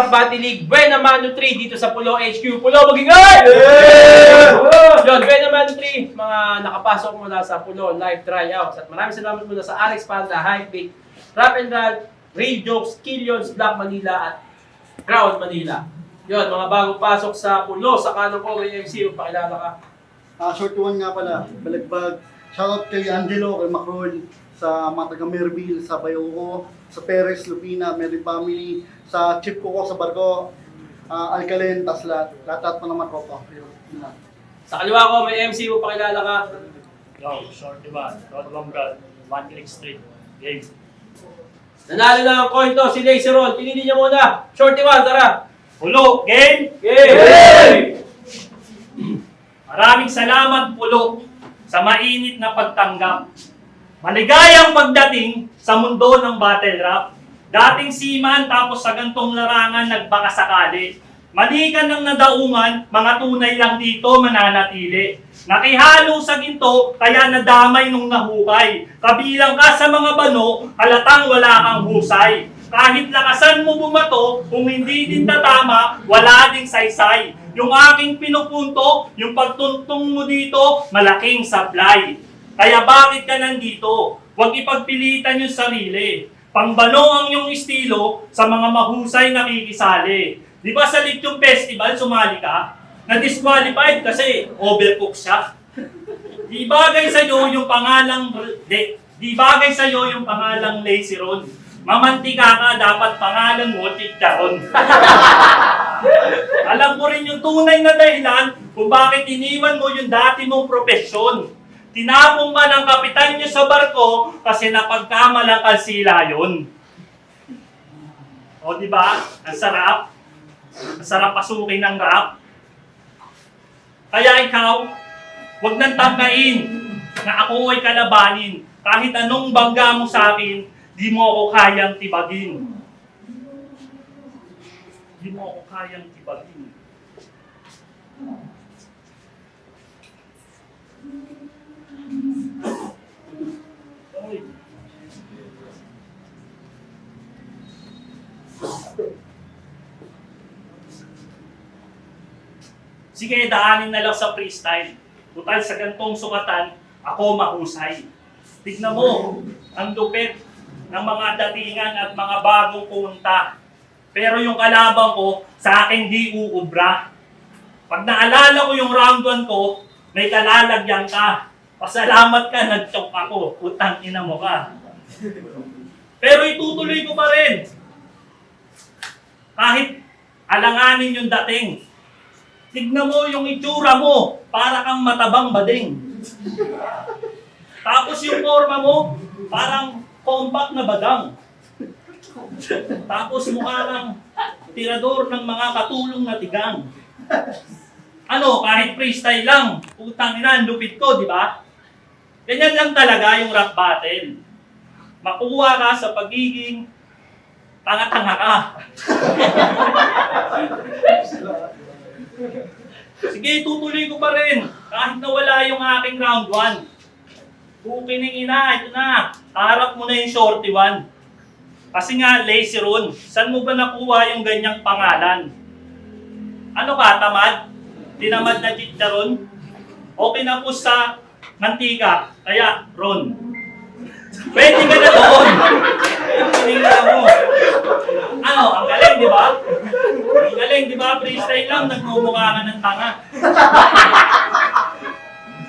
Combati League Buena Mano 3 dito sa Pulo HQ. Pulo, magingay! Yun, Buena Mano 3, mga nakapasok mula sa Pulo live tryouts. At maraming salamat mula sa Alex Panda, Hypebeat, Rap and Roll, Real Jokes, Killions, Black Manila at Crowd Manila. Yun, mga bagong pasok sa Pulo, sa kanan ko, may MC, pakilala ka. Short one nga pala, balagbag. Shoutout kay Angelo, kay Macroll, sa mga taga Merville, sa Bayoko, sa Perez, Lupina, Merry Family, sa chip ko sa barko, Alcalen, tas lahat pa naman ko. Sa kaliwa ko, may MC, pakilala ka. Yo, short diba? Rod Lombrad, 1 Click Street. Game. Nanalo na ang coin to, si Lazy Ron. Pinili niya muna. Shorty 1, tara. Pulo, game! Game! Maraming salamat, Pulo, sa mainit na pagtanggap. Maligayang pagdating sa mundo ng battle rap. Dating seaman tapos sa gantong larangan nagbaka sakali. Malikan ng nadaungan, mga tunay lang dito mananatili. Nakihalo sa ginto, kaya nadamay nung nahukay. Kabilang ka sa mga bano, halatang wala kang husay. Kahit lakasan mo bumato, kung hindi din tatama, wala ding saysay. Yung aking pinupunto, yung pagtuntong mo dito, malaking supply. Kaya bakit ka nandito? Huwag ipagpilitan yung sarili. Pangbano ang iyong estilo sa mga mahusay na kikisali. Di ba sa Lithium Festival sumali ka? Na-disqualified kasi overcook siya. Di bagay sa'yo yung pangalang Lazy Ron. Mamantika ka, dapat pangalan mo Chicharon. Alam ko rin yung tunay na dahilan kung bakit iniwan mo yung dati mong profesyon. Tinapong ka ng kapitan niyo sa barko kasi napagkamalang kalsila yun. O di ba? Ang sarap. Ang sarap pasukin ng rap. Kaya ikaw, huwag nang tanggain na ako ay kalabanin. Kahit anong bangga mo sa akin, di mo ako kayang tibagin. Di mo ako kayang tibagin. Ay. Sige, daanin na lang sa freestyle. Tutal sa gantong sukatan, ako mahusay. Tignan mo, ang lupit ng mga datingan at mga bagong punta. Pero yung kalaban ko, sa akin di uubra. Pag naalala ko yung round 1 ko, may kalalagyan ka. Pasalamat ka, nag-choke ako. Utang ina mo ka. Pero itutuloy ko pa rin. Kahit alanganin yung dating. Tignan mo yung itsura mo, para kang matabang bading. Tapos yung forma mo, parang compact na badang. Tapos mukha kang tirador ng mga katulong na tigang. Ano, kahit freestyle lang, utang ina, lupit ko, di ba? Ganyan lang talaga yung rap battle. Makuha ka sa pagiging tanga-tanga ka. Sige, tutuloy ko pa rin. Kahit nawala yung aking round 1. Bukining ina, ito na. Harap mo na yung shorty 1. Kasi nga, Lazy Ron, saan mo ba nakuha yung ganyang pangalan? Ano ka, tamad? Tinamad na Chicharon? O kinapos sa mantika, kaya Ron. Pwede ka na doon. Tingnan mo. Ano, ang galing, di ba? Ang galing, di ba? Freestyle lang, nagmumukha ka ng tanga.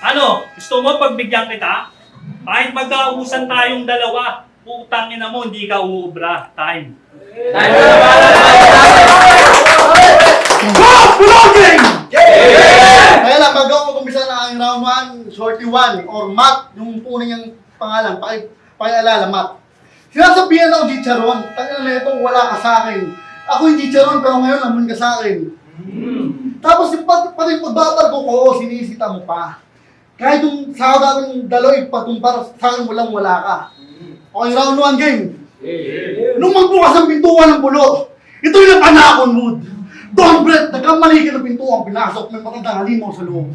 Ano, gusto mo pagbigyan kita? Kahit magkausan tayong dalawa, putangin na mo, hindi ka uubra. Time. Time na naman! Go! Vlogging! Yeah! Kaya lang, bago ako kumpisa na ang round 1, shorty 1, or Matt, yung punong niyang pangalan, pakialala, Matt. Sinasabihan ako, Chicharon, tangina na ito, wala ka sa akin. Ako yung Chicharon, pero ngayon, naman ka sa akin. Tapos, pati pagbatal ko, sinisita mo pa. Kahit yung sa akin dalawa, ipatumpara sa akin, wala ka. Okay, round 1 game. Nung magbukas ang pintuan ng Pulo, ito yung panakon mood. Don't breath, nagkamali ka ng pintuan, pinasok, may matandang halimaw sa loob.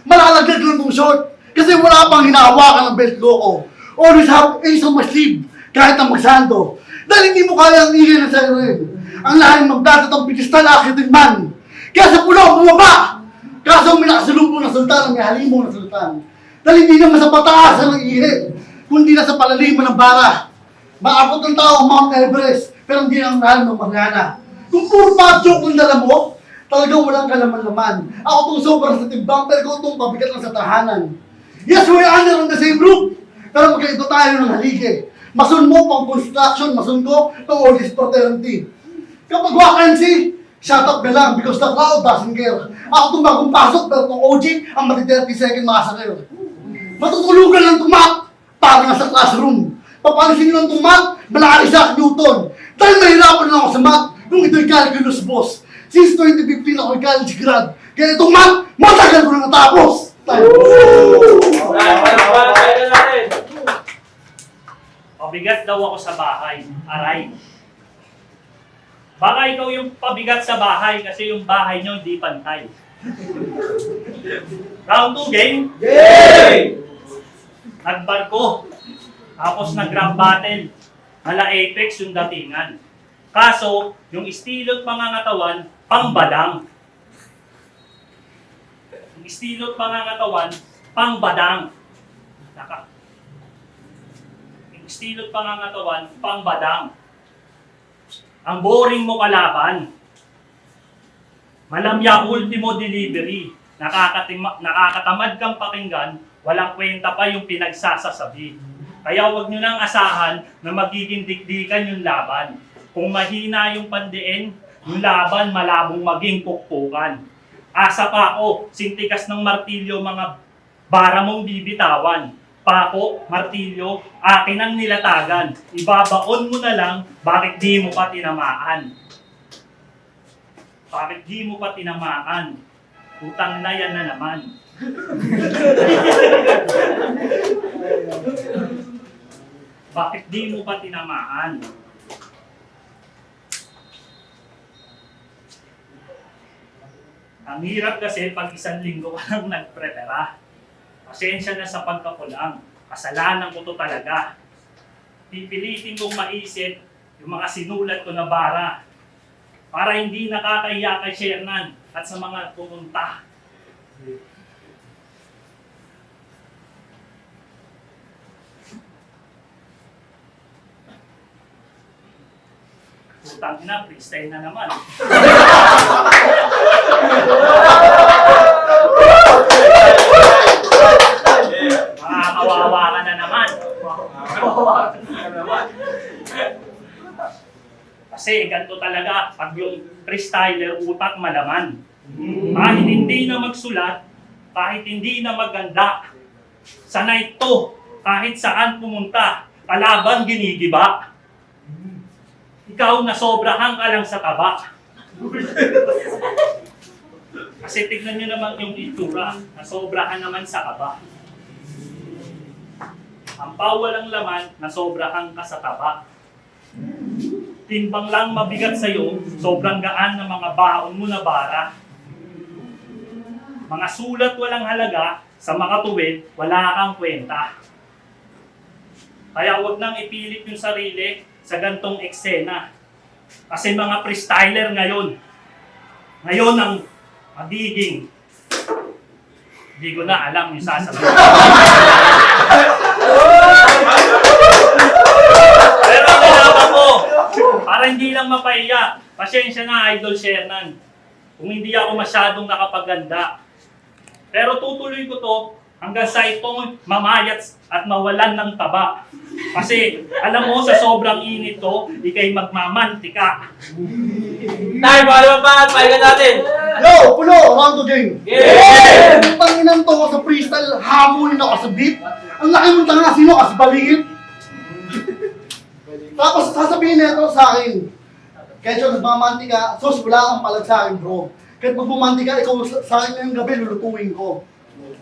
Malalaglag lang itong short, kasi wala pang hinahawakan ng belt loko. Always have ace on my sleeve, kahit na magsando. Dahil hindi mo kaya ang ingay na sa'yo rin. Ang lahing magdadatang pitistal akitin man. Kaya sa pulo, bumaba! Kaso may nakasalubong na sultan, may halimo na sultan. Dahil hindi naman sa pataasan ng ihi, kundi na sa palaliman ng bara. Maabot ng tao ang Mount Everest, pero hindi ang mahal ng Mariana. Kung puro pa-joke ang dala mo, talagang walang kalaman-laman. Ako itong sobrang sa timbang, pero ikaw itong pabigat lang sa tahanan. Yes, we're under on the same roof, pero magkaito tayo ng haligi. Masun mo pang construction, masun ko pang all this fraternity. Kapag vacancy, shut up na lang because the crowd doesn't care. Ako itong bagong pasok, pero itong OG ang mati-30 second massacre. Matutulugan ng tumak para nasa classroom. Papalisin nyo ng tumak, malaki sa Newton. Dahil mahirapan lang ako sa math kung ito'y calculus, boss. Since 2015 ako'y college grad. Kaya itong math, matagal ko na natapos. Tayo. Pabigat daw ako sa bahay. Aray. Baka ikaw yung pabigat sa bahay kasi yung bahay nyo hindi pantay. Round 2, game? Yay! Nagbarko. Tapos nag-rap battle. Mala Apex yung datingan. Kaso, yung estilo at pangangatawan, pangbadang. Yung estilo at pangangatawan, pangbadang. Yung estilo at pangangatawan, pangbadang. Ang boring mo kalaban. Malamya ultimo delivery. Nakakatamad kang pakinggan, walang kwenta pa yung pinagsasasabi. Kaya huwag nyo nang asahan na magiging dikdikan yung laban. Kung mahina yung pandiin, yung laban malabong maging pukpukan. Asa pa ako, sintikas ng martilyo mga bara mong bibitawan. Pako, martilyo, akin ang nilatagan. Ibabaon mo na lang, bakit di mo pa tinamaan? Bakit di mo pa tinamaan? Utang na yan na naman. Bakit di mo pa tinamaan? Ang hirap kasi pag isang linggo ka lang nagprepara. Pasensya na sa pagkakulang. Kasalanan ko to talaga. Pipilitin kong maisip yung mga sinulat ko na bara para hindi nakakahiya kay Shernan at sa mga pumunta. Putang ina, freestyle na naman. Makakawawa ka na naman. Kasi ganito talaga, pag yung freestyler utak malaman. Kahit hindi na magsulat, kahit hindi na maganda, sanay to, kahit saan pumunta, kalaban ginigiba. Ikaw nasobrahan ka lang sa taba. Kasi tignan nyo naman yung itsura, nasobrahan naman sa kaba. Ang walang laman, nasobrahan ka sa taba. Timbang lang mabigat sa'yo, sobrang gaan ng mga baon mo na bara. Mga sulat walang halaga, sa mga tuwid, wala kang kwenta. Kaya huwag nang ipilit yung sarili sa gantong eksena. Kasi mga freestyler ngayon ang magiging, hindi ko na alam yung sasabihin. Pero kailangan ko, para hindi lang mapahiya, pasensya na Idol Shernan, kung hindi ako masyadong nakapaganda. Pero tutuloy ko to hanggang sa itong mamayat at mawalan ng taba. Kasi alam mo, sa sobrang init to, ikay magmamantika. Tayo, pangalaman pa at pahinga natin. Yo, pulo, round 2 game. Yeah! Tanginan to sa freestyle, hamulin ako sa beat. Ang laki mong tanga, sino kasi baligid? Tapos sasabihin na ito sa akin, kahit yung nagmamantika, sos wala kang palag sa akin, bro. Kahit magmamantika, ikaw sa akin ngayong gabi, lulutuin ko.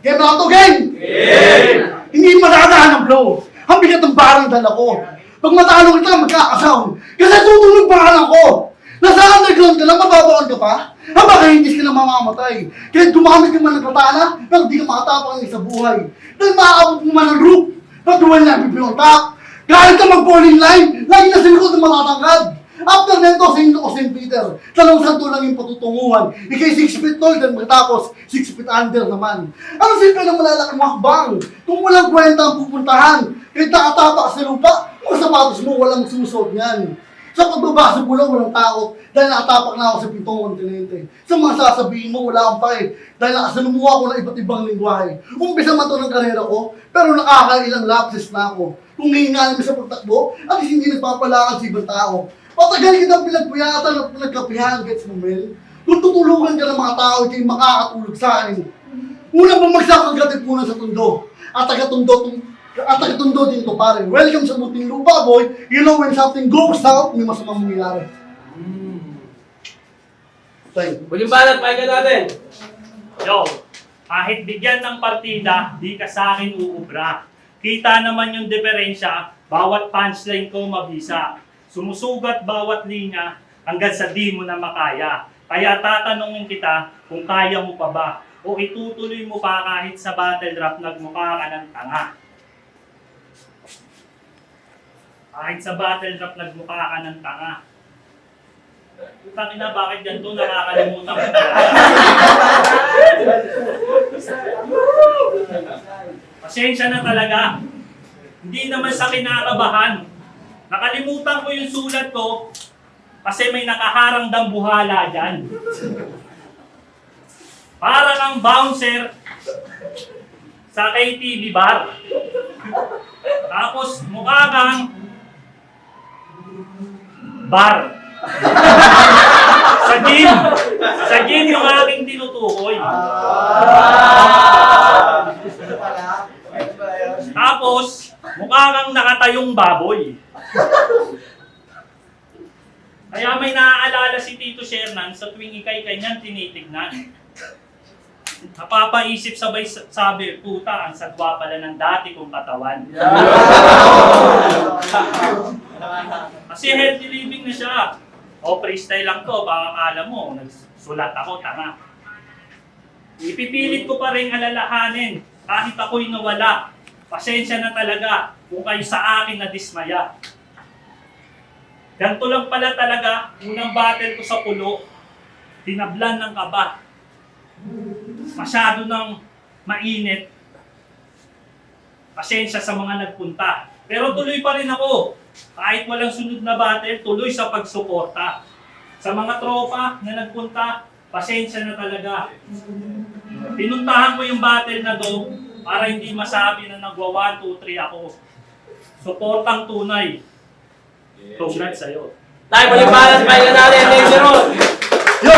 Game round 2 game! Yeah! Hindi madadaan ang blow. Ang bigat ng barang dala ko. Pag matalo kita, magkakasound. Kasi tutunog barang ko. Nasa underground ka lang, mababaon ka pa? Baka hindi ka na mamamatay. Kahit gumamit ka man ng katana, pero di ka makatapang sa buhay. Dahil maaabot mo man ang roof, pag duwan na bibiyong top. Kahit ka mag-bowling line, lagi na silikod ng matatangkad. After nito, St. o St. Peter, talong santo lang yung patutunguhan. Ikay 6 feet tall, then matapos 6 feet under naman. Ano simple ng malalaking hakbang? Kung walang kwenta ang pupuntahan, kahit nakatapak sa lupa, mga sapatos mo walang susuot niyan. Sa pagbaba sa pulo, walang takot dahil nakatapak na ako sa pitong kontinente. Sa mga sasabihin mo, wala akong pake dahil nakasalumuha ako ng iba't ibang lingwahe. Umpisa man to ng karera ko, pero nakakailang lapses na ako. Kung hihinganin mo sa pagtakbo, at hindi nagpapalakan sa ibang tao. Patagal kitang pinagpuyatan at pinagkapihan, gets mo, Mel? Kung tutulungan ka ng mga tao, ito'y makakatulog sa akin. Unang bumagsak ang katipunan sa tundo. At taga-tundo din to, pare. Welcome sa buting lupa, boy. You know when something goes south, may masamang mangyayari. Thank you. Huling banat, pakinggan natin. Yo, kahit bigyan ng partida, di ka sa akin uubra. Kita naman yung diferensya, bawat punchline ko mabisa. Sumusugat bawat linya hanggang sa di mo na makaya. Kaya tatanungin kita kung kaya mo pa ba o itutuloy mo pa kahit sa battle rap nagmukha ka ng tanga. Kahit sa battle rap nagmukha ka ng tanga. Putang ina, bakit ganito? Nakakalimutan ko na. Pasensya na talaga. Hindi naman sa kinakabahan. Nakalimutan ko yung sulat ko kasi may nakaharang dambuhala dyan. Para kang bouncer sa KTV bar. Tapos mukha kang bar. Sa gym yung aking tinutukoy. Tapos, mukha kang nakatayong baboy. Kaya may naaalala si Tito Shernan sa tuwing ikay kanyang tinitignan. Napapaisip sabay sabi, puta, ang sagwa pala ng dati kong katawan. Kasi healthy living na siya. O freestyle lang to, baka akala mo, nagsulat ako, tama. Ipipilit ko pa rin alalahanin kahit ako'y nawala. Pasensya na talaga kung kayo sa akin na dismaya. Ganto lang pala talaga, unang battle ko sa pulo, tinablan ng kaba. Masyado ng mainit. Pasensya sa mga nagpunta. Pero tuloy pa rin ako. Kahit walang sunod na battle, tuloy sa pagsuporta. Sa mga tropa na nagpunta, pasensya na talaga. Pinuntahan ko yung battle na do para hindi masabi na nagwa 1, 2, 3 ako. Suportang tunay. Congrats sa'yo. Tayo, huling banat, pakinggan natin. Laser on. Yo!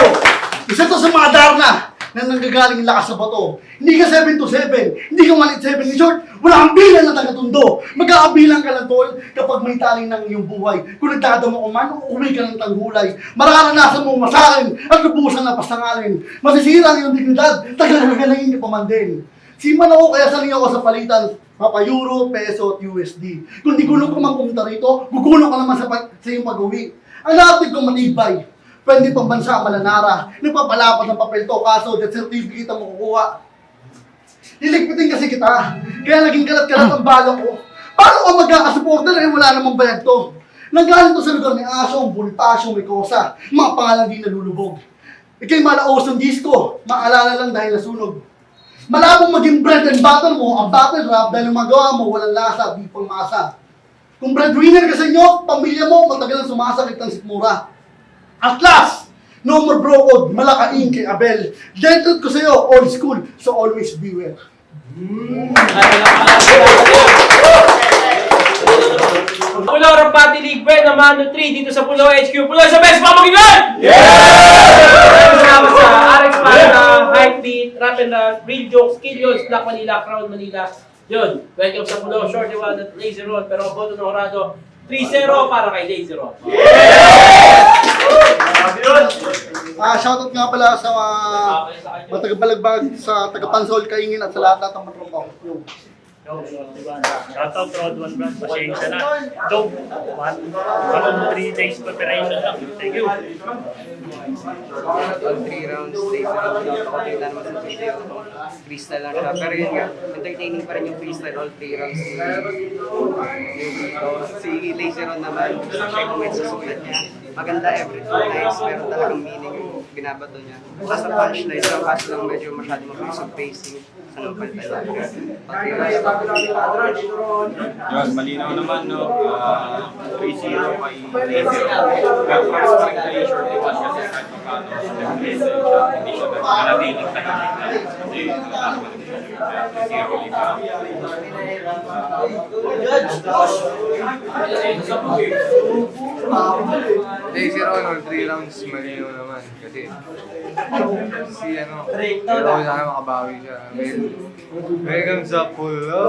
Isa to sa mga Darna na nanggagaling lakas sa bato. Hindi ka 7 to 7. Hindi ka 1 7 ni short. Wala kang bilang na taga-tundo. Magkakabilang ka lang, tol, kapag may taling ng iyong buhay. Kung nagdadamo ka man, uuwi ka ng tanggulay. Mararanasan mo masakin at lubusan na pasangalin. Masisira ang iyong dignidad. Tagalagalayin ka pa man din. Siman ako kaya sanay ako sa palitan. Mapa Euro, Peso at USD. Kung di gulong ka man pumunta rito, gugulong ka naman sa iyong pag-uwi. Ang natin kong matibay. Pwede pang bansa malanara. Nagpapalapat ng papel to, kaso that certificate ang makukuha. Liligpitin kasi kita. Kaya naging kalat-kalat ang balak ko. Paano ka magkakasuporter eh wala namang bayad to? Nanggaling to sa lugar ni Asong, Bonifacio, Micosa. Mga pangalan di nalulubog. Ikay malaosong disco. Maalala lang dahil nasunog. Malabong maging bread and butter mo ang battle rap dahil ang magawa mo walang lasa, di pang masa. Kung breadwinner ka sa inyo, pamilya mo matagal ang sumasakit ng sikmura. At last, no more bro-od, malakain kay Abel. Gentle ko sa'yo, old school, so always beware. Pulo Rampati League Pen na Mano 3 dito sa Pulo HQ. Pulo sa best pamagigan! Salamat sa RX Panda, Hypebeat, Rap and Rap, Real Jokes, Killions, Black Manila, Crown Manila. Yun, welcome sa Pulo, Shorty One at Laser On. Pero ang boto ng Horado, 3-0 para kay Laser On. Shoutout nga pala sa mga taga-balagbag, sa taga-Pansol, Kaingin at sa lahat ng matrongkaw. Shoutout Rod 1 Brand, pasensya na. Dog, 3 days preparation lang. Thank you. All 3 rounds, laser out. Nakakita naman sa video. Freestyle lang siya. Pero yun nga, entertaining pa rin yung freestyle all 3 rounds. Si laser on naman, siya comment sa sulat niya. maganda every 2 nights, pero talagang meaning yung binabato niya. As a punchline lang, kaso lang medyo masyado mabilis yung pacing. Anong palitan niya? Yun, malinaw naman, no? 3-0 kay Laser. Reference pa rin kay Shorty One kasi kahit pa paano sa hindi siya nanatiling tahimik na. Kasi nalaman siya 3-0 ulit na. Hey, si Ronald, 3 rounds, malinaw naman. Kasi si pero ko sana makabawi siya. Welcome sa pulo!